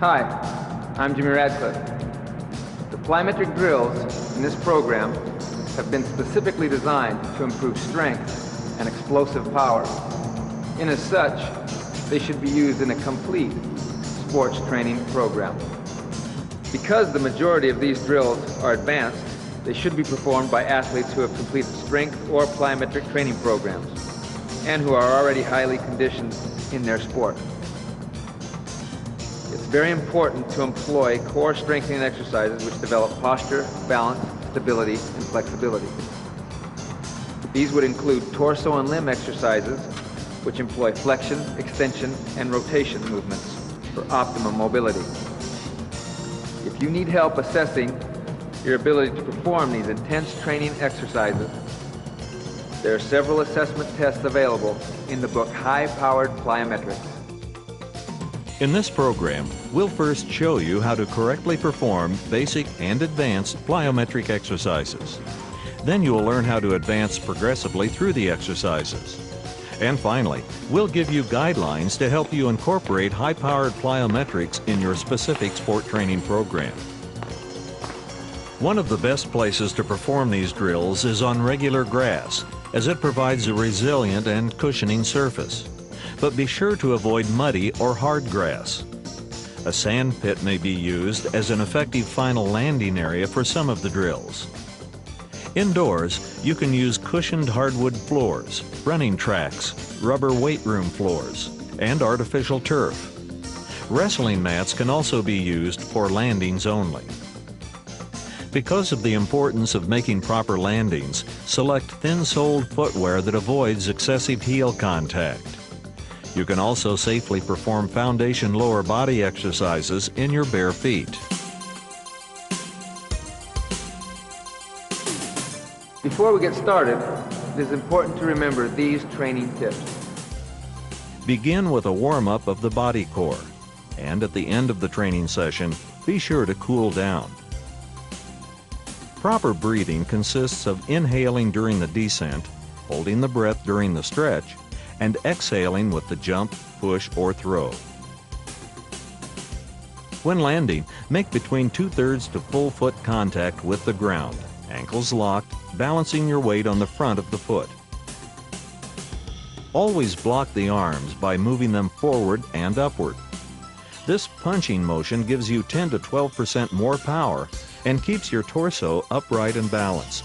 Hi, I'm Jimmy Radcliffe. The plyometric drills in this program have been specifically designed to improve strength and explosive power. And as such, they should be used in a complete sports training program. Because the majority of these drills are advanced, they should be performed by athletes who have completed strength or plyometric training programs and who are already highly conditioned in their sport. It's very important to employ core strengthening exercises which develop posture, balance, stability, and flexibility. These would include torso and limb exercises which employ flexion, extension, and rotation movements for optimum mobility. If you need help assessing your ability to perform these intense training exercises, there are several assessment tests available in the book High-Powered Plyometrics. In this program, we'll first show you how to correctly perform basic and advanced plyometric exercises. Then you will learn how to advance progressively through the exercises. And finally, we'll give you guidelines to help you incorporate high-powered plyometrics in your specific sport training program. One of the best places to perform these drills is on regular grass, as it provides a resilient and cushioning surface. But be sure to avoid muddy or hard grass. A sand pit may be used as an effective final landing area for some of the drills. Indoors, you can use cushioned hardwood floors, running tracks, rubber weight room floors, and artificial turf. Wrestling mats can also be used for landings only. Because of the importance of making proper landings, select thin-soled footwear that avoids excessive heel contact. You can also safely perform foundation lower body exercises in your bare feet. Before we get started, it is important to remember these training tips. Begin with a warm-up of the body core, and at the end of the training session, be sure to cool down. Proper breathing consists of inhaling during the descent, holding the breath during the stretch, and exhaling with the jump, push, or throw. When landing, make between 2/3 to full foot contact with the ground, ankles locked, balancing your weight on the front of the foot. Always block the arms by moving them forward and upward. This punching motion gives you 10 to 12% more power and keeps your torso upright and balanced.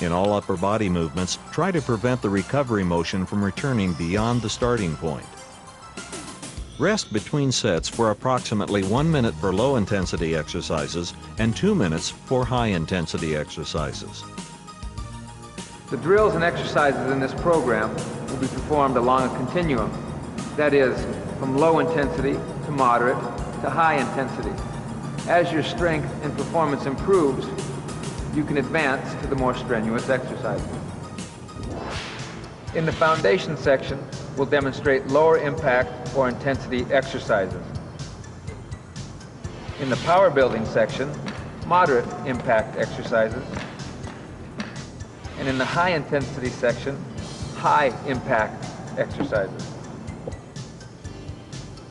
In all upper body movements, try to prevent the recovery motion from returning beyond the starting point. Rest between sets for approximately 1 minute for low-intensity exercises and 2 minutes for high-intensity exercises. The drills and exercises in this program will be performed along a continuum, that is, from low intensity to moderate to high intensity. As your strength and performance improves, you can advance to the more strenuous exercises. In the foundation section, we'll demonstrate lower impact or intensity exercises. In the power building section, moderate impact exercises. And in the high intensity section, high impact exercises.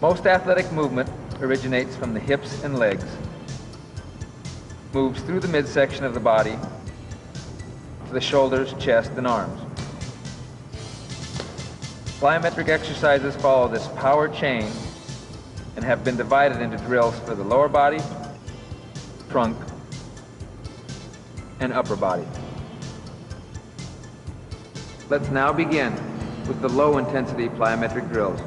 Most athletic movement originates from the hips and legs, moves through the midsection of the body to the shoulders, chest, and arms. Plyometric exercises follow this power chain and have been divided into drills for the lower body, trunk, and upper body. Let's now begin with the low-intensity plyometric drills.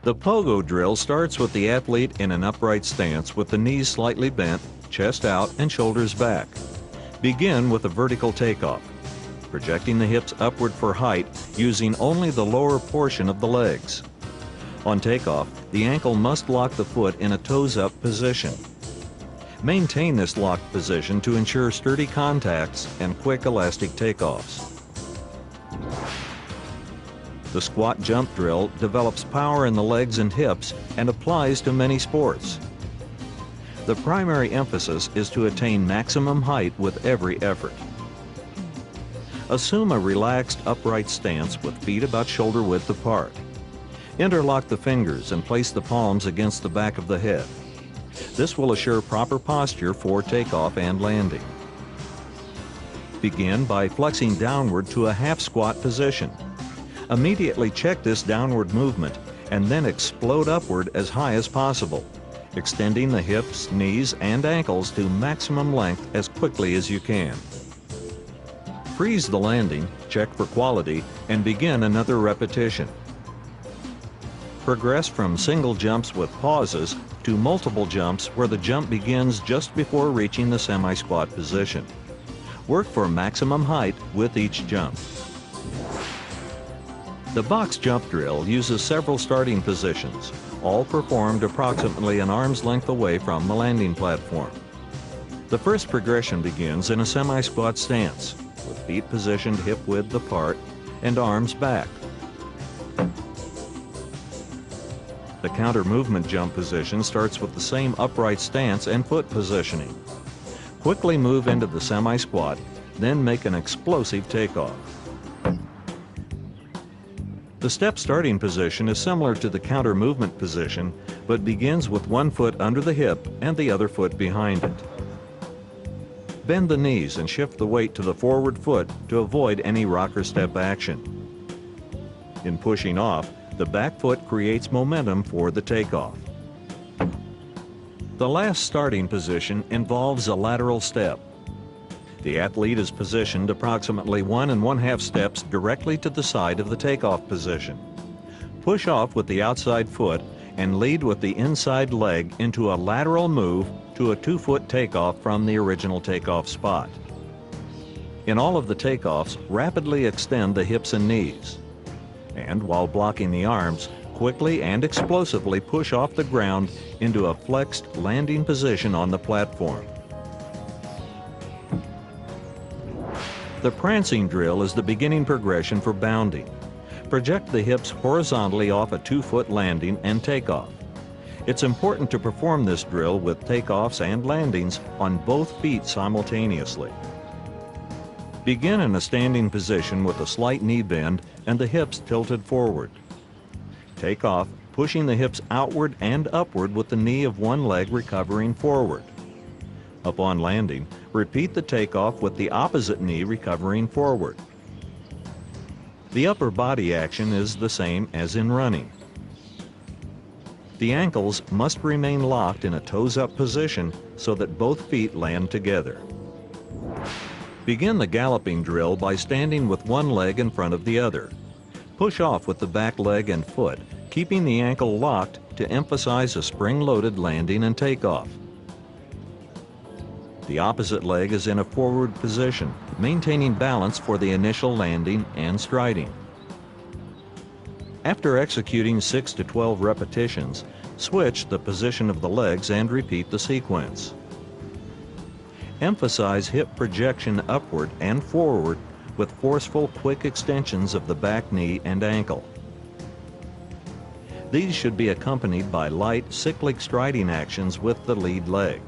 The Pogo Drill starts with the athlete in an upright stance with the knees slightly bent, chest out, and shoulders back. Begin with a vertical takeoff, projecting the hips upward for height using only the lower portion of the legs. On takeoff, the ankle must lock the foot in a toes-up position. Maintain this locked position to ensure sturdy contacts and quick elastic takeoffs. The squat jump drill develops power in the legs and hips and applies to many sports. The primary emphasis is to attain maximum height with every effort. Assume a relaxed upright stance with feet about shoulder width apart. Interlock the fingers and place the palms against the back of the head. This will assure proper posture for takeoff and landing. Begin by flexing downward to a half squat position. Immediately check this downward movement and then explode upward as high as possible, extending the hips, knees, and ankles to maximum length as quickly as you can. Freeze the landing, check for quality, and begin another repetition. Progress from single jumps with pauses to multiple jumps where the jump begins just before reaching the semi-squat position. Work for maximum height with each jump. The box jump drill uses several starting positions, all performed approximately an arm's length away from the landing platform. The first progression begins in a semi-squat stance, with feet positioned hip width apart and arms back. The counter movement jump position starts with the same upright stance and foot positioning. Quickly move into the semi-squat, then make an explosive takeoff. The step starting position is similar to the counter movement position, but begins with one foot under the hip and the other foot behind it. Bend the knees and shift the weight to the forward foot to avoid any rocker step action. In pushing off, the back foot creates momentum for the takeoff. The last starting position involves a lateral step. The athlete is positioned approximately 1 1/2 steps directly to the side of the takeoff position. Push off with the outside foot and lead with the inside leg into a lateral move to a 2-foot takeoff from the original takeoff spot. In all of the takeoffs, rapidly extend the hips and knees. And while blocking the arms, quickly and explosively push off the ground into a flexed landing position on the platform. The prancing drill is the beginning progression for bounding. Project the hips horizontally off a 2-foot landing and takeoff. It's important to perform this drill with takeoffs and landings on both feet simultaneously. Begin in a standing position with a slight knee bend and the hips tilted forward. Take off, pushing the hips outward and upward with the knee of one leg recovering forward. Upon landing, repeat the takeoff with the opposite knee recovering forward. The upper body action is the same as in running. The ankles must remain locked in a toes-up position so that both feet land together. Begin the galloping drill by standing with one leg in front of the other. Push off with the back leg and foot, keeping the ankle locked to emphasize a spring-loaded landing and takeoff. The opposite leg is in a forward position, maintaining balance for the initial landing and striding. After executing 6 to 12 repetitions, switch the position of the legs and repeat the sequence. Emphasize hip projection upward and forward with forceful, quick extensions of the back knee and ankle. These should be accompanied by light, cyclic striding actions with the lead leg.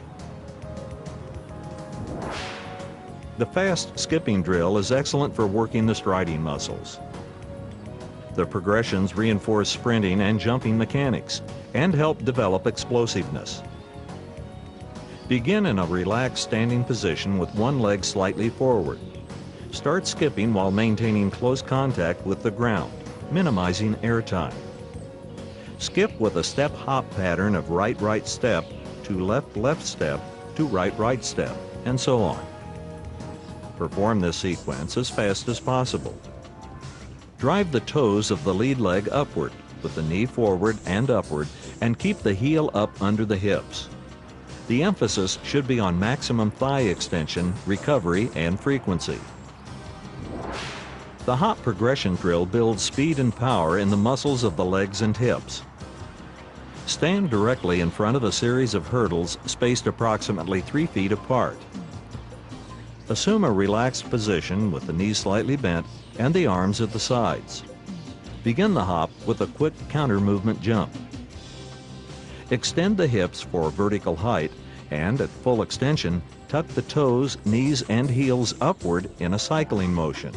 The fast skipping drill is excellent for working the striding muscles. The progressions reinforce sprinting and jumping mechanics and help develop explosiveness. Begin in a relaxed standing position with one leg slightly forward. Start skipping while maintaining close contact with the ground, minimizing air time. Skip with a step-hop pattern of right-right step to left-left step to right-right step, and so on. Perform this sequence as fast as possible. Drive the toes of the lead leg upward with the knee forward and upward and keep the heel up under the hips. The emphasis should be on maximum thigh extension, recovery, and frequency. The hop progression drill builds speed and power in the muscles of the legs and hips. Stand directly in front of a series of hurdles spaced approximately 3 feet apart. Assume a relaxed position with the knees slightly bent and the arms at the sides. Begin the hop with a quick counter movement jump. Extend the hips for vertical height and at full extension, tuck the toes, knees, and heels upward in a cycling motion.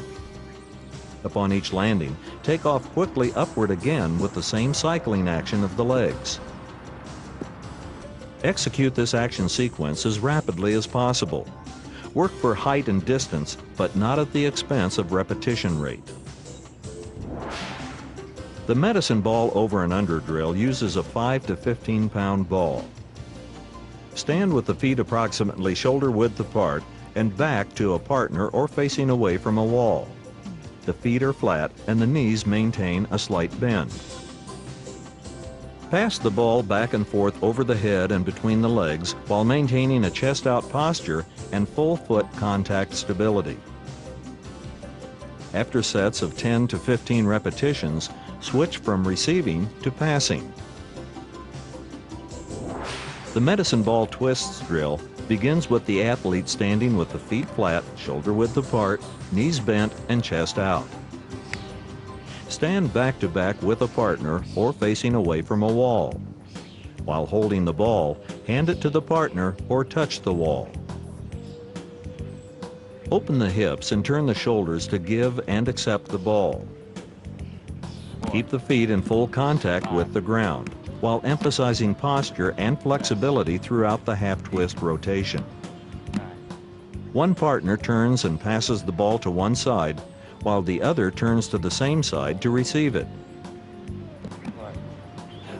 Upon each landing, take off quickly upward again with the same cycling action of the legs. Execute this action sequence as rapidly as possible. Work for height and distance, but not at the expense of repetition rate. The medicine ball over and under drill uses a 5 to 15 pound ball. Stand with the feet approximately shoulder width apart and back to a partner or facing away from a wall. The feet are flat and the knees maintain a slight bend. Pass the ball back and forth over the head and between the legs while maintaining a chest-out posture and full foot contact stability. After sets of 10 to 15 repetitions, switch from receiving to passing. The medicine ball twists drill begins with the athlete standing with the feet flat, shoulder width apart, knees bent, and chest out. Stand back to back with a partner or facing away from a wall. While holding the ball, hand it to the partner or touch the wall. Open the hips and turn the shoulders to give and accept the ball. Keep the feet in full contact with the ground, while emphasizing posture and flexibility throughout the half-twist rotation. One partner turns and passes the ball to one side, while the other turns to the same side to receive it.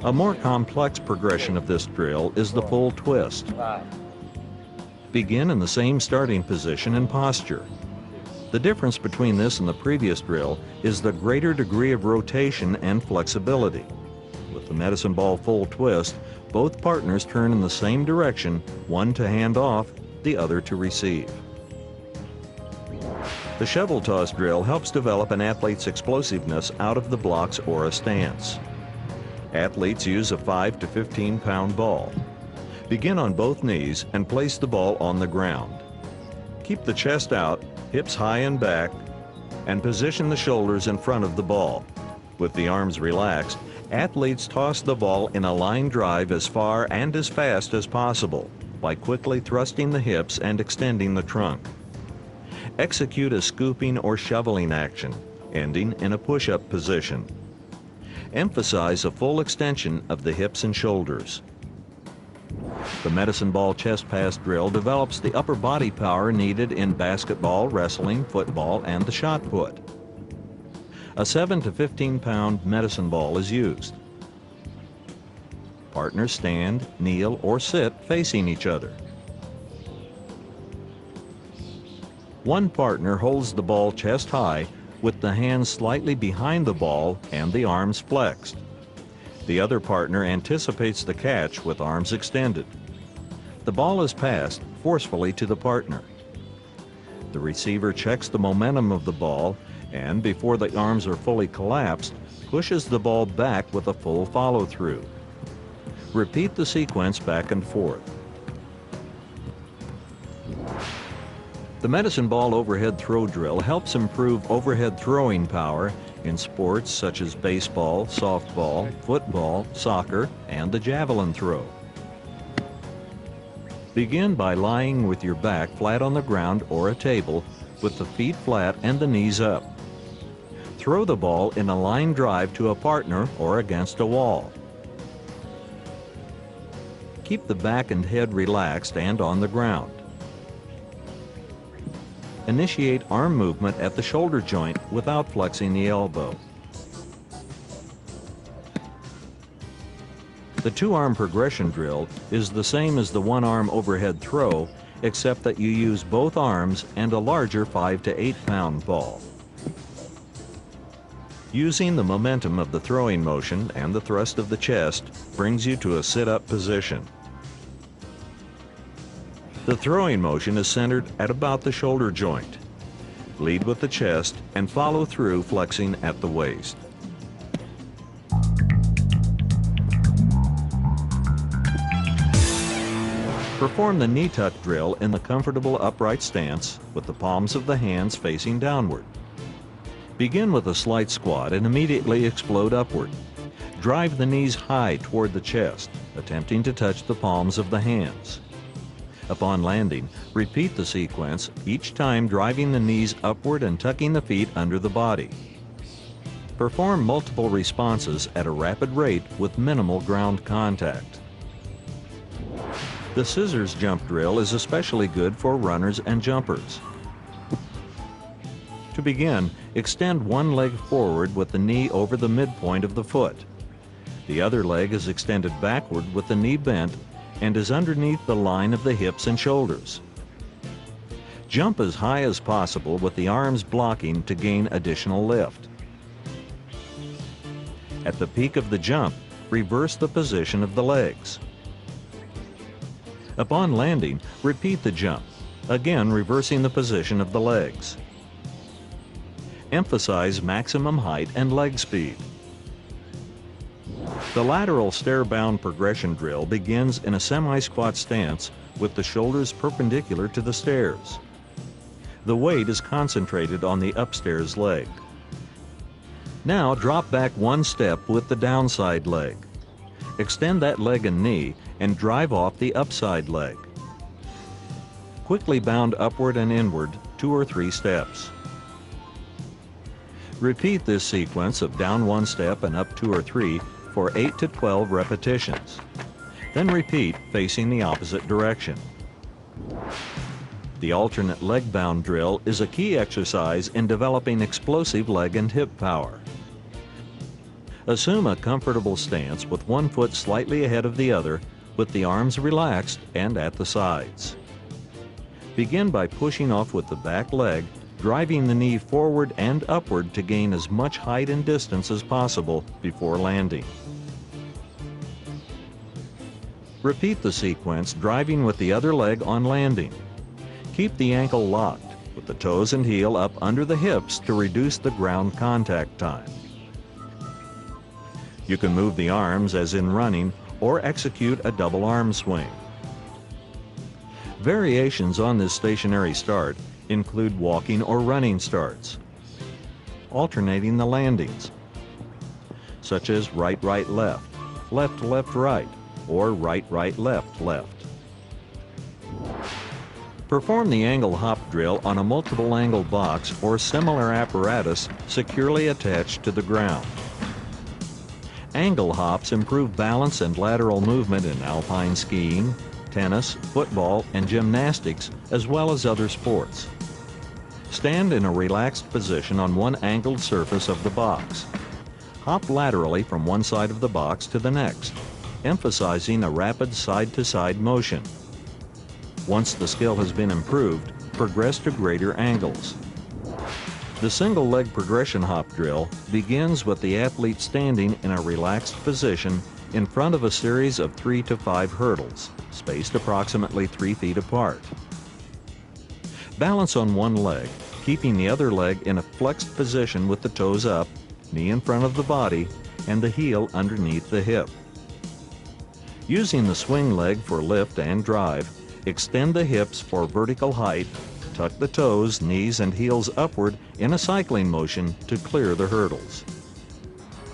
A more complex progression of this drill is the full twist. Begin in the same starting position and posture. The difference between this and the previous drill is the greater degree of rotation and flexibility. With the medicine ball full twist, both partners turn in the same direction, one to hand off, the other to receive. The shovel toss drill helps develop an athlete's explosiveness out of the blocks or a stance. Athletes use a 5 to 15 pound ball. Begin on both knees and place the ball on the ground. Keep the chest out, hips high and back, and position the shoulders in front of the ball. With the arms relaxed, athletes toss the ball in a line drive as far and as fast as possible by quickly thrusting the hips and extending the trunk. Execute a scooping or shoveling action, ending in a push-up position. Emphasize a full extension of the hips and shoulders. The medicine ball chest pass drill develops the upper body power needed in basketball, wrestling, football, and the shot put. A 7 to 15 pound medicine ball is used. Partners stand, kneel, or sit facing each other. One partner holds the ball chest high with the hands slightly behind the ball and the arms flexed. The other partner anticipates the catch with arms extended. The ball is passed forcefully to the partner. The receiver checks the momentum of the ball and, before the arms are fully collapsed, pushes the ball back with a full follow-through. Repeat the sequence back and forth. The medicine ball overhead throw drill helps improve overhead throwing power in sports such as baseball, softball, football, soccer, and the javelin throw. Begin by lying with your back flat on the ground or a table with the feet flat and the knees up. Throw the ball in a line drive to a partner or against a wall. Keep the back and head relaxed and on the ground. Initiate arm movement at the shoulder joint without flexing the elbow. The two-arm progression drill is the same as the one-arm overhead throw, except that you use both arms and a larger 5 to 8 pound ball. Using the momentum of the throwing motion and the thrust of the chest brings you to a sit-up position. The throwing motion is centered at about the shoulder joint. Lead with the chest and follow through, flexing at the waist. Perform the knee tuck drill in the comfortable upright stance with the palms of the hands facing downward. Begin with a slight squat and immediately explode upward. Drive the knees high toward the chest, attempting to touch the palms of the hands. Upon landing, repeat the sequence, each time driving the knees upward and tucking the feet under the body. Perform multiple responses at a rapid rate with minimal ground contact. The scissors jump drill is especially good for runners and jumpers. To begin, extend one leg forward with the knee over the midpoint of the foot. The other leg is extended backward with the knee bent and is underneath the line of the hips and shoulders. Jump as high as possible with the arms blocking to gain additional lift. At the peak of the jump, reverse the position of the legs. Upon landing, repeat the jump, again reversing the position of the legs. Emphasize maximum height and leg speed. The lateral stair-bound progression drill begins in a semi-squat stance with the shoulders perpendicular to the stairs. The weight is concentrated on the upstairs leg. Now drop back one step with the downside leg. Extend that leg and knee and drive off the upside leg. Quickly bound upward and inward 2 or 3 steps. Repeat this sequence of down one step and up 2 or 3 for 8 to 12 repetitions. Then repeat facing the opposite direction. The alternate leg bound drill is a key exercise in developing explosive leg and hip power. Assume a comfortable stance with one foot slightly ahead of the other, with the arms relaxed and at the sides. Begin by pushing off with the back leg, driving the knee forward and upward to gain as much height and distance as possible before landing. Repeat the sequence, driving with the other leg on landing. Keep the ankle locked, with the toes and heel up under the hips to reduce the ground contact time. You can move the arms as in running or execute a double arm swing. Variations on this stationary start include walking or running starts, alternating the landings, such as right, right, left, left, left, right, or right, right, left, left. Perform the angle hop drill on a multiple angle box or similar apparatus securely attached to the ground. Angle hops improve balance and lateral movement in alpine skiing, tennis, football, and gymnastics, as well as other sports. Stand in a relaxed position on one angled surface of the box. Hop laterally from one side of the box to the next, emphasizing a rapid side-to-side motion. Once the skill has been improved, progress to greater angles. The single leg progression hop drill begins with the athlete standing in a relaxed position in front of a series of 3 to 5 hurdles, spaced approximately 3 feet apart. Balance on one leg, keeping the other leg in a flexed position with the toes up, knee in front of the body, and the heel underneath the hip. Using the swing leg for lift and drive, extend the hips for vertical height, tuck the toes, knees, and heels upward in a cycling motion to clear the hurdles.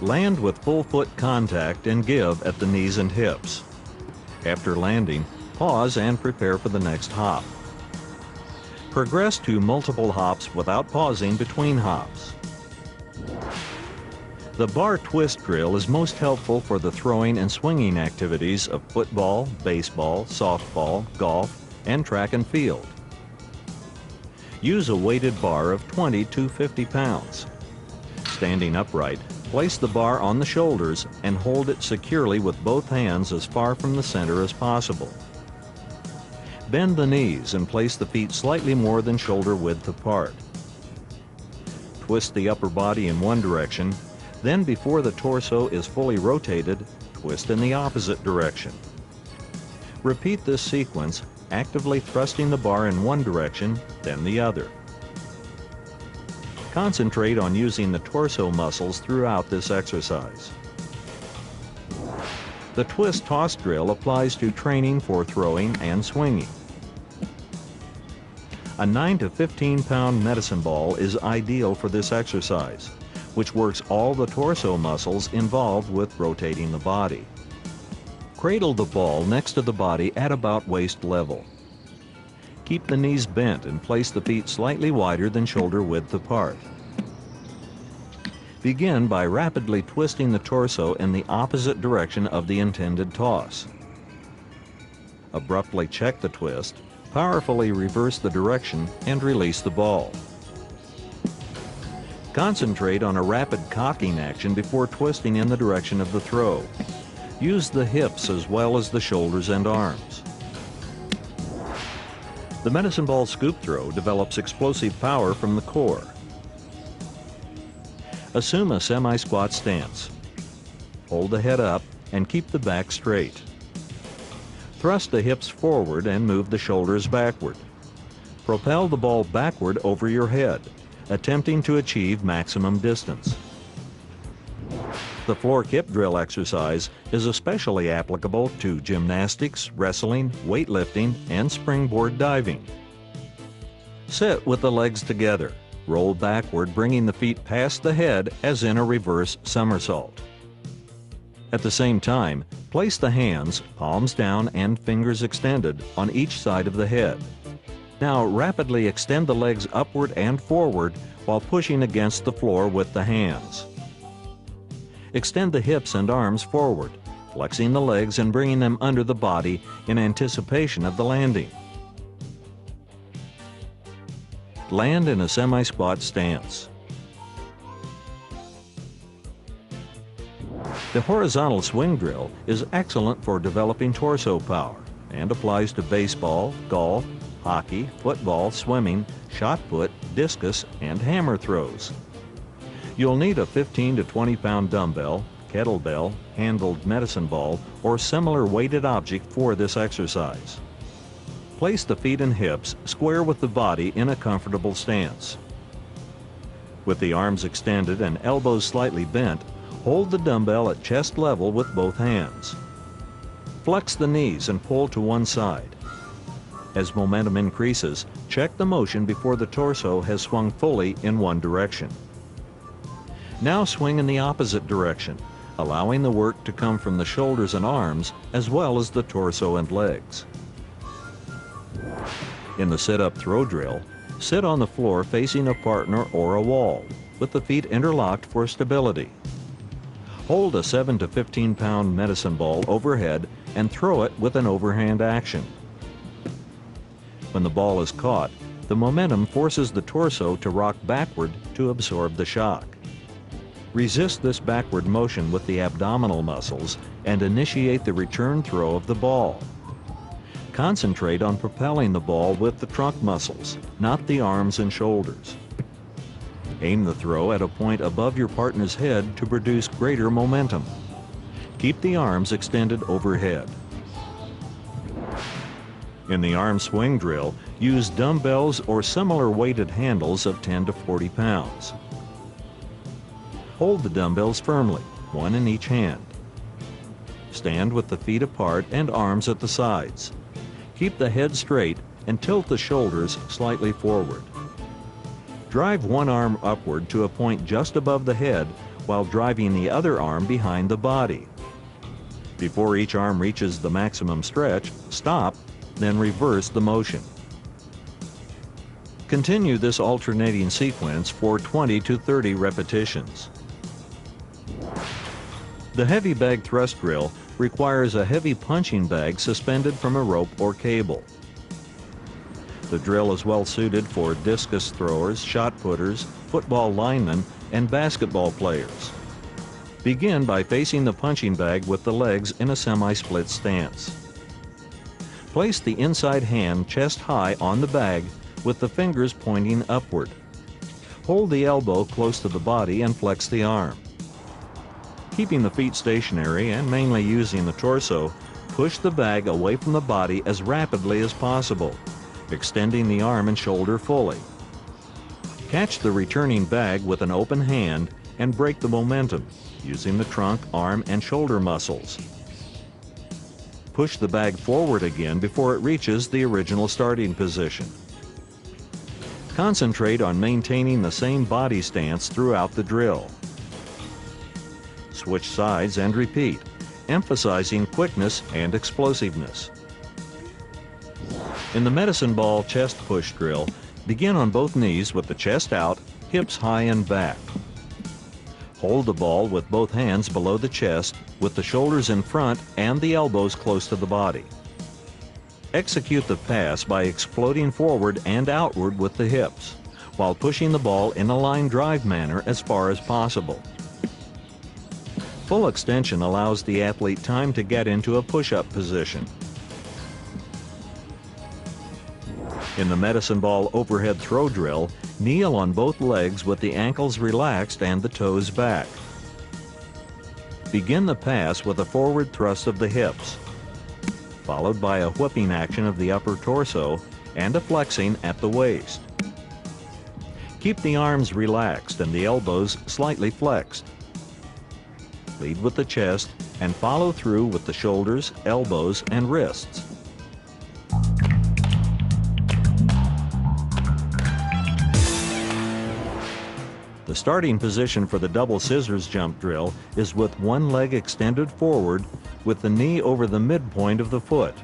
Land with full foot contact and give at the knees and hips. After landing, pause and prepare for the next hop. Progress to multiple hops without pausing between hops. The bar twist drill is most helpful for the throwing and swinging activities of football, baseball, softball, golf, and track and field. Use a weighted bar of 20 to 50 pounds. Standing upright, place the bar on the shoulders and hold it securely with both hands as far from the center as possible. Bend the knees and place the feet slightly more than shoulder width apart. Twist the upper body in one direction, then before the torso is fully rotated, twist in the opposite direction. Repeat this sequence, actively thrusting the bar in one direction, then the other. Concentrate on using the torso muscles throughout this exercise. The twist toss drill applies to training for throwing and swinging. A 9 to 15 pound medicine ball is ideal for this exercise, which works all the torso muscles involved with rotating the body. Cradle the ball next to the body at about waist level. Keep the knees bent and place the feet slightly wider than shoulder width apart. Begin by rapidly twisting the torso in the opposite direction of the intended toss. Abruptly check the twist, powerfully reverse the direction, and release the ball. Concentrate on a rapid cocking action before twisting in the direction of the throw. Use the hips as well as the shoulders and arms. The medicine ball scoop throw develops explosive power from the core. Assume a semi-squat stance. Hold the head up and keep the back straight. Thrust the hips forward and move the shoulders backward. Propel the ball backward over your head, attempting to achieve maximum distance. The floor kip drill exercise is especially applicable to gymnastics, wrestling, weightlifting, and springboard diving. Sit with the legs together. Roll backward, bringing the feet past the head as in a reverse somersault. At the same time, place the hands, palms down and fingers extended, on each side of the head. Now rapidly extend the legs upward and forward while pushing against the floor with the hands. Extend the hips and arms forward, flexing the legs and bringing them under the body in anticipation of the landing. Land in a semi-squat stance. The horizontal swing drill is excellent for developing torso power and applies to baseball, golf, hockey, football, swimming, shot put, discus, and hammer throws. You'll need a 15 to 20 pound dumbbell, kettlebell, handled medicine ball, or similar weighted object for this exercise. Place the feet and hips square with the body in a comfortable stance. With the arms extended and elbows slightly bent, hold the dumbbell at chest level with both hands. Flex the knees and pull to one side. As momentum increases, check the motion before the torso has swung fully in one direction. Now swing in the opposite direction, allowing the work to come from the shoulders and arms as well as the torso and legs. In the sit-up throw drill, sit on the floor facing a partner or a wall, with the feet interlocked for stability. Hold a 7 to 15 pound medicine ball overhead and throw it with an overhand action. When the ball is caught, the momentum forces the torso to rock backward to absorb the shock. Resist this backward motion with the abdominal muscles and initiate the return throw of the ball. Concentrate on propelling the ball with the trunk muscles, not the arms and shoulders. Aim the throw at a point above your partner's head to produce greater momentum. Keep the arms extended overhead. In the arm swing drill, use dumbbells or similar weighted handles of 10 to 40 pounds. Hold the dumbbells firmly, one in each hand. Stand with the feet apart and arms at the sides. Keep the head straight and tilt the shoulders slightly forward. Drive one arm upward to a point just above the head while driving the other arm behind the body. Before each arm reaches the maximum stretch, stop, then reverse the motion. Continue this alternating sequence for 20 to 30 repetitions. The heavy bag thrust drill requires a heavy punching bag suspended from a rope or cable. The drill is well suited for discus throwers, shot putters, football linemen, and basketball players. Begin by facing the punching bag with the legs in a semi-split stance. Place the inside hand chest high on the bag with the fingers pointing upward. Hold the elbow close to the body and flex the arm. Keeping the feet stationary and mainly using the torso, push the bag away from the body as rapidly as possible, extending the arm and shoulder fully. Catch the returning bag with an open hand and break the momentum, using the trunk, arm, and shoulder muscles. Push the bag forward again before it reaches the original starting position. Concentrate on maintaining the same body stance throughout the drill. Switch sides and repeat, emphasizing quickness and explosiveness. In the medicine ball chest push drill, begin on both knees with the chest out, hips high and back. Hold the ball with both hands below the chest, with the shoulders in front and the elbows close to the body. Execute the pass by exploding forward and outward with the hips, while pushing the ball in a line drive manner as far as possible. Full extension allows the athlete time to get into a push-up position. In the medicine ball overhead throw drill, kneel on both legs with the ankles relaxed and the toes back. Begin the pass with a forward thrust of the hips, followed by a whipping action of the upper torso and a flexing at the waist. Keep the arms relaxed and the elbows slightly flexed. Lead with the chest and follow through with the shoulders, elbows, and wrists. The starting position for the double scissors jump drill is with one leg extended forward with the knee over the midpoint of the foot.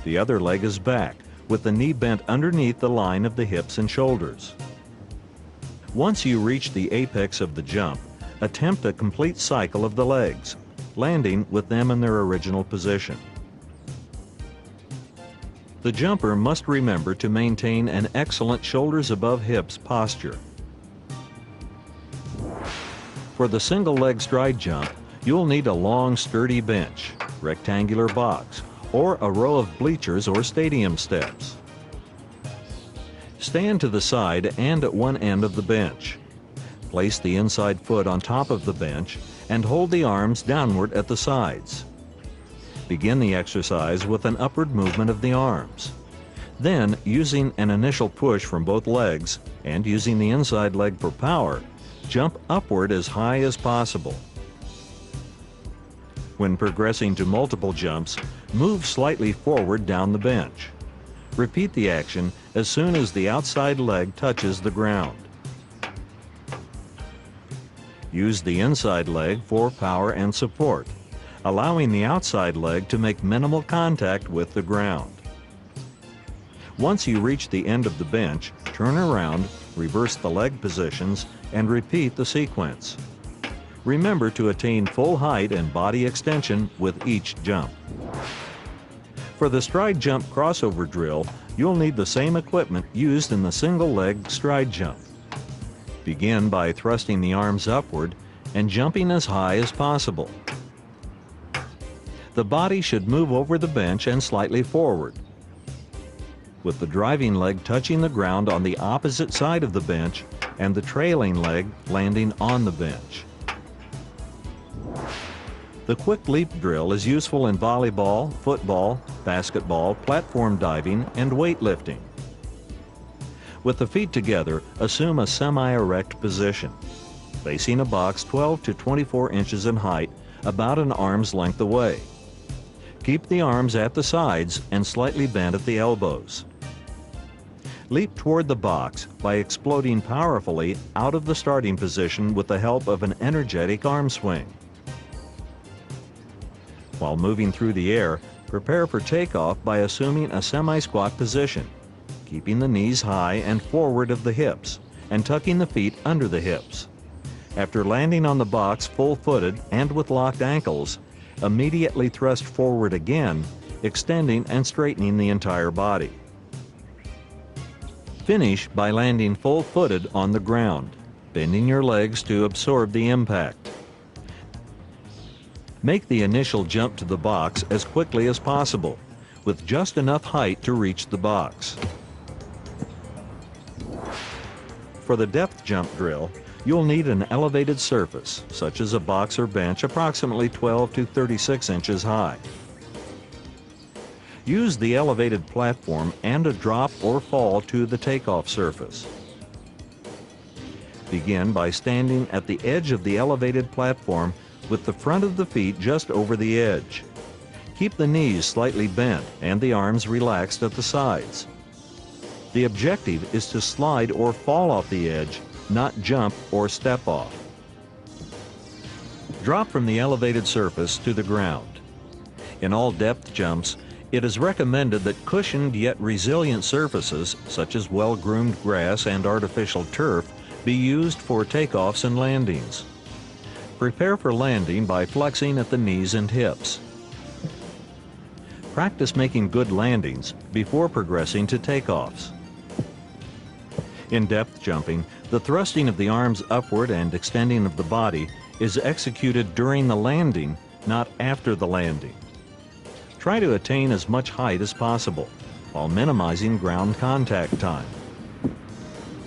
The other leg is back with the knee bent underneath the line of the hips and shoulders. Once you reach the apex of the jump, attempt a complete cycle of the legs, landing with them in their original position. The jumper must remember to maintain an excellent shoulders above hips posture. For the single leg stride jump, you'll need a long, sturdy bench, rectangular box, or a row of bleachers or stadium steps. Stand to the side and at one end of the bench. Place the inside foot on top of the bench and hold the arms downward at the sides. Begin the exercise with an upward movement of the arms. Then, using an initial push from both legs and using the inside leg for power, jump upward as high as possible. When progressing to multiple jumps, move slightly forward down the bench. Repeat the action as soon as the outside leg touches the ground. Use the inside leg for power and support, allowing the outside leg to make minimal contact with the ground. Once you reach the end of the bench, turn around, reverse the leg positions, and repeat the sequence. Remember to attain full height and body extension with each jump. For the stride jump crossover drill, you'll need the same equipment used in the single leg stride jump. Begin by thrusting the arms upward and jumping as high as possible. The body should move over the bench and slightly forward, with the driving leg touching the ground on the opposite side of the bench and the trailing leg landing on the bench. The quick leap drill is useful in volleyball, football, basketball, platform diving, and weightlifting. With the feet together, assume a semi-erect position, facing a box 12 to 24 inches in height, about an arm's length away. Keep the arms at the sides and slightly bent at the elbows. Leap toward the box by exploding powerfully out of the starting position with the help of an energetic arm swing. While moving through the air, prepare for takeoff by assuming a semi-squat position, keeping the knees high and forward of the hips, and tucking the feet under the hips. After landing on the box full-footed and with locked ankles, immediately thrust forward again, extending and straightening the entire body. Finish by landing full-footed on the ground, bending your legs to absorb the impact. Make the initial jump to the box as quickly as possible, with just enough height to reach the box. For the depth jump drill, you'll need an elevated surface, such as a box or bench approximately 12 to 36 inches high. Use the elevated platform and a drop or fall to the takeoff surface. Begin by standing at the edge of the elevated platform with the front of the feet just over the edge. Keep the knees slightly bent and the arms relaxed at the sides. The objective is to slide or fall off the edge, not jump or step off. Drop from the elevated surface to the ground. In all depth jumps, it is recommended that cushioned yet resilient surfaces, such as well-groomed grass and artificial turf, be used for takeoffs and landings. Prepare for landing by flexing at the knees and hips. Practice making good landings before progressing to takeoffs. In depth jumping, the thrusting of the arms upward and extending of the body is executed during the landing, not after the landing. Try to attain as much height as possible, while minimizing ground contact time.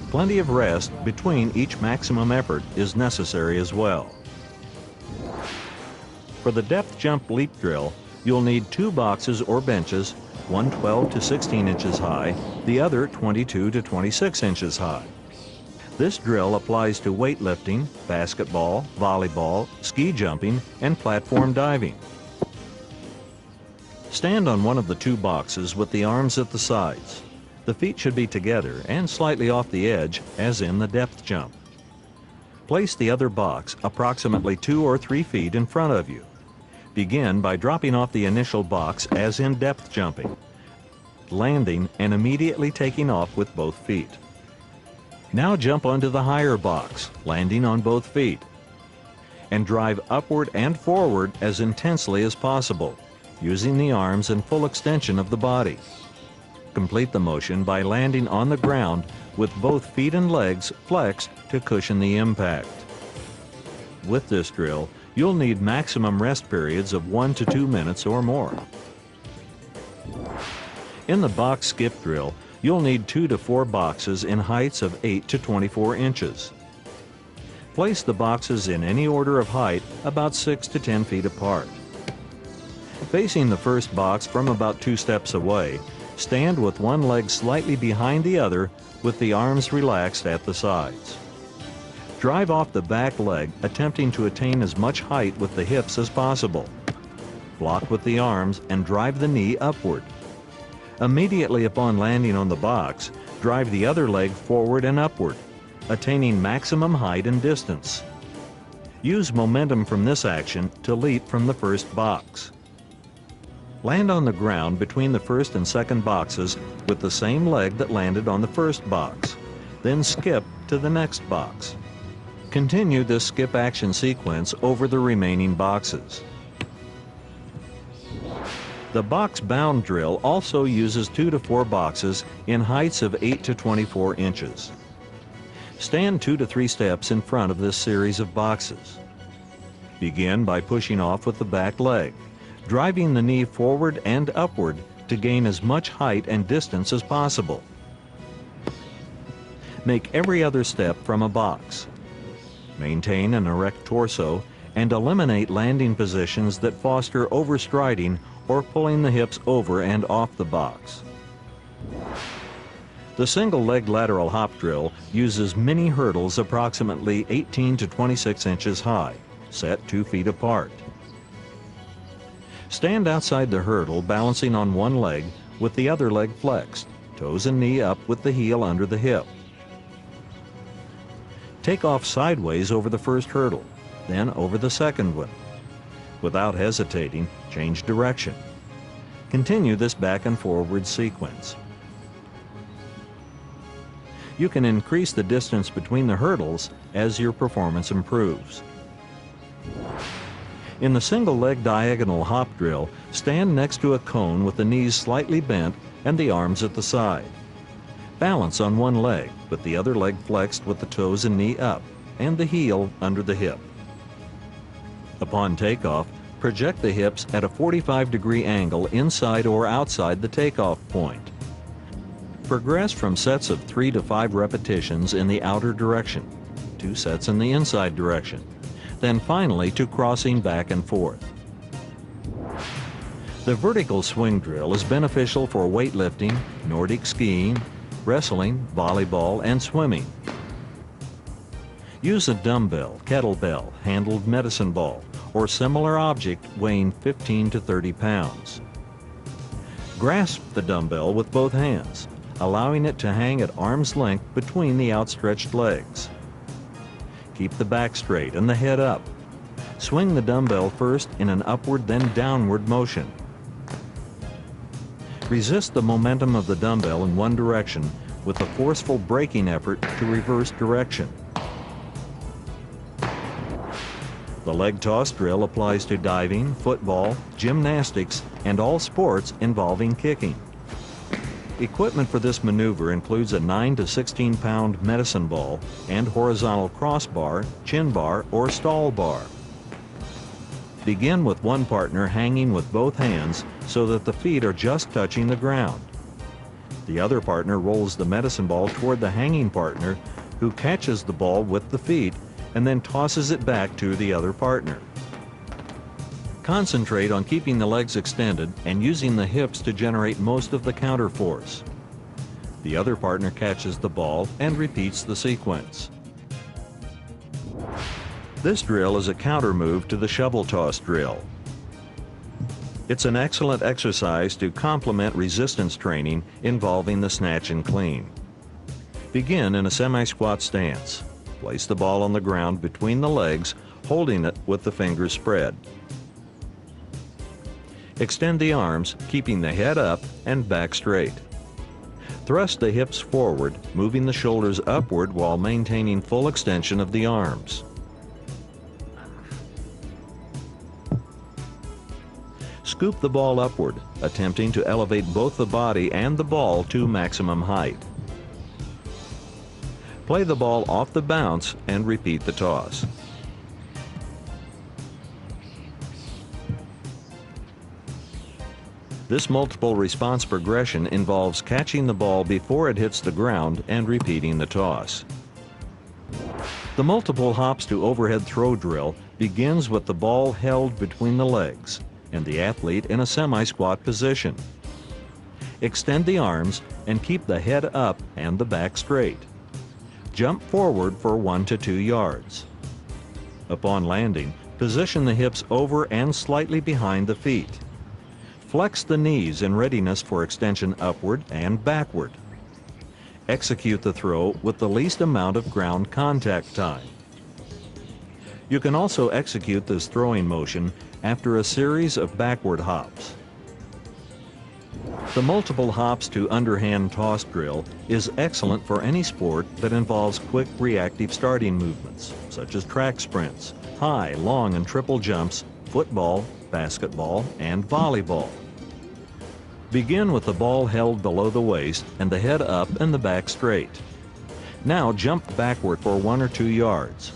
Plenty of rest between each maximum effort is necessary as well. For the depth jump leap drill, you'll need 2 boxes or benches, one 12 to 16 inches high, the other 22 to 26 inches high. This drill applies to weightlifting, basketball, volleyball, ski jumping, and platform diving. Stand on one of the 2 boxes with the arms at the sides. The feet should be together and slightly off the edge, as in the depth jump. Place the other box approximately 2 or 3 feet in front of you. Begin by dropping off the initial box as in depth jumping, landing and immediately taking off with both feet. Now jump onto the higher box, landing on both feet, and drive upward and forward as intensely as possible, using the arms and full extension of the body. Complete the motion by landing on the ground with both feet and legs flexed to cushion the impact. With this drill, you'll need maximum rest periods of 1 to 2 minutes or more. In the box skip drill, you'll need 2 to 4 boxes in heights of 8 to 24 inches. Place the boxes in any order of height about 6 to 10 feet apart. Facing the first box from about 2 steps away, stand with one leg slightly behind the other with the arms relaxed at the sides. Drive off the back leg, attempting to attain as much height with the hips as possible. Block with the arms and drive the knee upward. Immediately upon landing on the box, drive the other leg forward and upward, attaining maximum height and distance. Use momentum from this action to leap from the first box. Land on the ground between the first and second boxes with the same leg that landed on the first box. Then skip to the next box. Continue this skip action sequence over the remaining boxes. The box-bound drill also uses 2 to 4 boxes in heights of 8 to 24 inches. Stand 2 to 3 steps in front of this series of boxes. Begin by pushing off with the back leg, driving the knee forward and upward to gain as much height and distance as possible. Make every other step from a box. Maintain an erect torso and eliminate landing positions that foster overstriding or pulling the hips over and off the box. The single-leg lateral hop drill uses mini hurdles approximately 18 to 26 inches high, set 2 feet apart. Stand outside the hurdle balancing on one leg with the other leg flexed, toes and knee up with the heel under the hip. Take off sideways over the first hurdle, then over the second one. Without hesitating, change direction. Continue this back and forward sequence. You can increase the distance between the hurdles as your performance improves. In the single leg diagonal hop drill, stand next to a cone with the knees slightly bent and the arms at the side. Balance on one leg, with the other leg flexed with the toes and knee up, and the heel under the hip. Upon takeoff, project the hips at a 45-degree angle inside or outside the takeoff point. Progress from sets of 3 to 5 repetitions in the outer direction, 2 sets in the inside direction, then finally to crossing back and forth. The vertical swing drill is beneficial for weightlifting, Nordic skiing, wrestling, volleyball, and swimming. Use a dumbbell, kettlebell, handled medicine ball, or similar object weighing 15 to 30 pounds. Grasp the dumbbell with both hands, allowing it to hang at arm's length between the outstretched legs. Keep the back straight and the head up. Swing the dumbbell first in an upward then downward motion. Resist the momentum of the dumbbell in one direction with a forceful braking effort to reverse direction. The leg toss drill applies to diving, football, gymnastics, and all sports involving kicking. Equipment for this maneuver includes a 9 to 16 pound medicine ball and horizontal crossbar, chin bar, or stall bar. Begin with one partner hanging with both hands so that the feet are just touching the ground. The other partner rolls the medicine ball toward the hanging partner, who catches the ball with the feet and then tosses it back to the other partner. Concentrate on keeping the legs extended and using the hips to generate most of the counter force. The other partner catches the ball and repeats the sequence. This drill is a counter move to the shovel toss drill. It's an excellent exercise to complement resistance training involving the snatch and clean. Begin in a semi-squat stance. Place the ball on the ground between the legs, holding it with the fingers spread. Extend the arms, keeping the head up and back straight. Thrust the hips forward, moving the shoulders upward while maintaining full extension of the arms. Scoop the ball upward, attempting to elevate both the body and the ball to maximum height. Play the ball off the bounce and repeat the toss. This multiple response progression involves catching the ball before it hits the ground and repeating the toss. The multiple hops to overhead throw drill begins with the ball held between the legs and the athlete in a semi-squat position. Extend the arms and keep the head up and the back straight. Jump forward for 1 to 2 yards. Upon landing, position the hips over and slightly behind the feet. Flex the knees in readiness for extension upward and backward. Execute the throw with the least amount of ground contact time. You can also execute this throwing motion after a series of backward hops. The multiple hops to underhand toss drill is excellent for any sport that involves quick reactive starting movements, such as track sprints, high, long, and triple jumps, football, basketball, and volleyball. Begin with the ball held below the waist and the head up and the back straight. Now jump backward for 1 or 2 yards.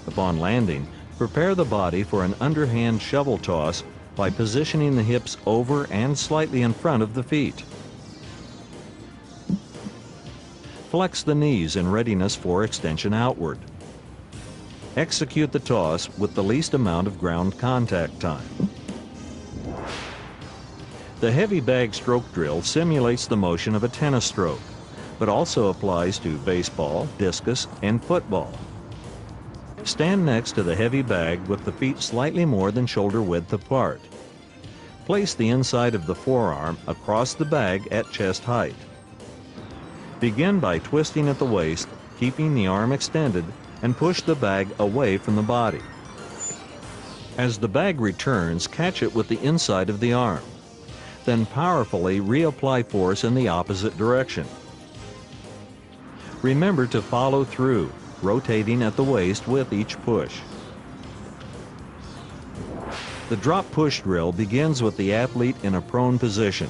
Upon landing, prepare the body for an underhand shovel toss by positioning the hips over and slightly in front of the feet. Flex the knees in readiness for extension outward. Execute the toss with the least amount of ground contact time. The heavy bag stroke drill simulates the motion of a tennis stroke, but also applies to baseball, discus, and football. Stand next to the heavy bag with the feet slightly more than shoulder width apart. Place the inside of the forearm across the bag at chest height. Begin by twisting at the waist, keeping the arm extended, and push the bag away from the body. As the bag returns, catch it with the inside of the arm. Then powerfully reapply force in the opposite direction. Remember to follow through, rotating at the waist with each push. The drop push drill begins with the athlete in a prone position.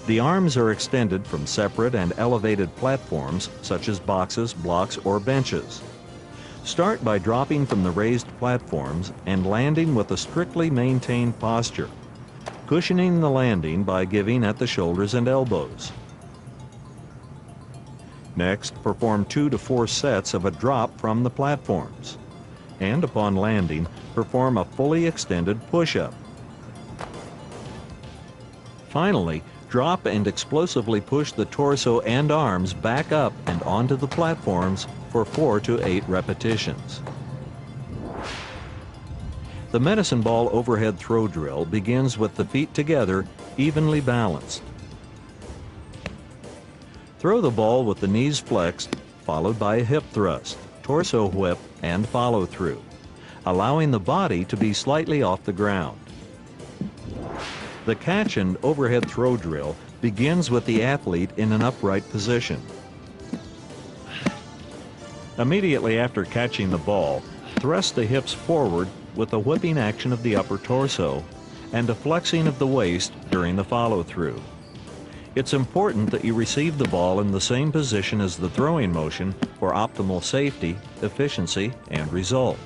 The arms are extended from separate and elevated platforms such as boxes, blocks, or benches. Start by dropping from the raised platforms and landing with a strictly maintained posture, cushioning the landing by giving at the shoulders and elbows. Next, perform 2 to 4 sets of a drop from the platforms, and upon landing, perform a fully extended push-up. Finally, drop and explosively push the torso and arms back up and onto the platforms for 4 to 8 repetitions. The medicine ball overhead throw drill begins with the feet together, evenly balanced. Throw the ball with the knees flexed, followed by a hip thrust, torso whip, and follow through, allowing the body to be slightly off the ground. The catch and overhead throw drill begins with the athlete in an upright position. Immediately after catching the ball, Thrust the hips forward with a whipping action of the upper torso and a flexing of the waist during the follow-through. It's important that you receive the ball in the same position as the throwing motion for optimal safety, efficiency, and result.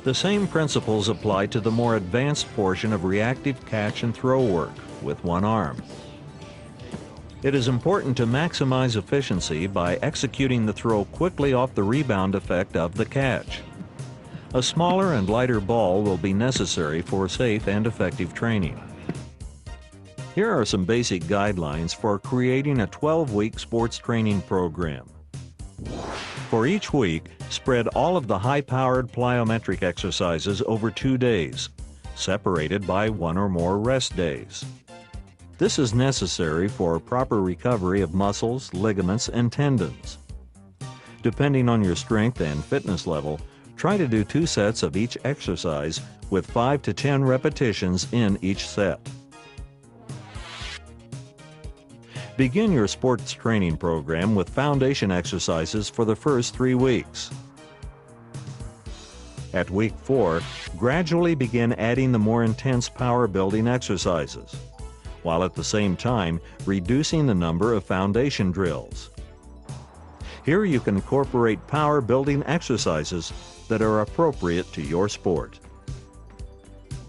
The same principles apply to the more advanced portion of reactive catch and throw work with one arm. It is important to maximize efficiency by executing the throw quickly off the rebound effect of the catch. A smaller and lighter ball will be necessary for safe and effective training. Here are some basic guidelines for creating a 12-week sports training program. For each week, spread all of the high-powered plyometric exercises over 2 days, separated by 1 or more rest days. This is necessary for proper recovery of muscles, ligaments, and tendons. Depending on your strength and fitness level, try to do 2 sets of each exercise with 5 to 10 repetitions in each set. Begin your sports training program with foundation exercises for the first 3 weeks. At week 4, gradually begin adding the more intense power building exercises, while at the same time reducing the number of foundation drills. Here you can incorporate power building exercises that are appropriate to your sport.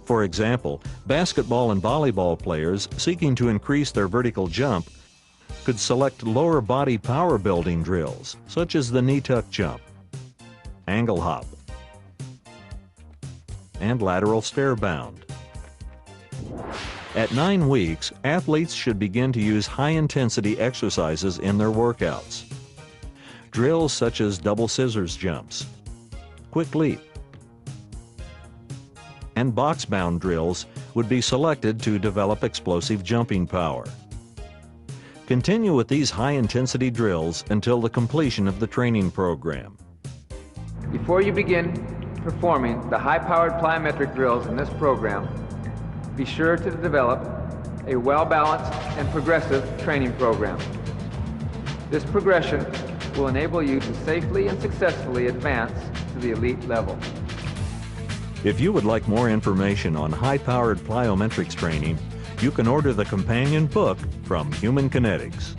For example, basketball and volleyball players seeking to increase their vertical jump could select lower body power building drills, such as the knee tuck jump, angle hop, and lateral stair-bound. At 9 weeks, athletes should begin to use high-intensity exercises in their workouts. Drills such as double scissors jumps, quick leap, and box-bound drills would be selected to develop explosive jumping power. Continue with these high-intensity drills until the completion of the training program. Before you begin performing the high-powered plyometric drills in this program, be sure to develop a well-balanced and progressive training program. This progression will enable you to safely and successfully advance to the elite level. If you would like more information on high-powered plyometrics training, you can order the companion book from Human Kinetics.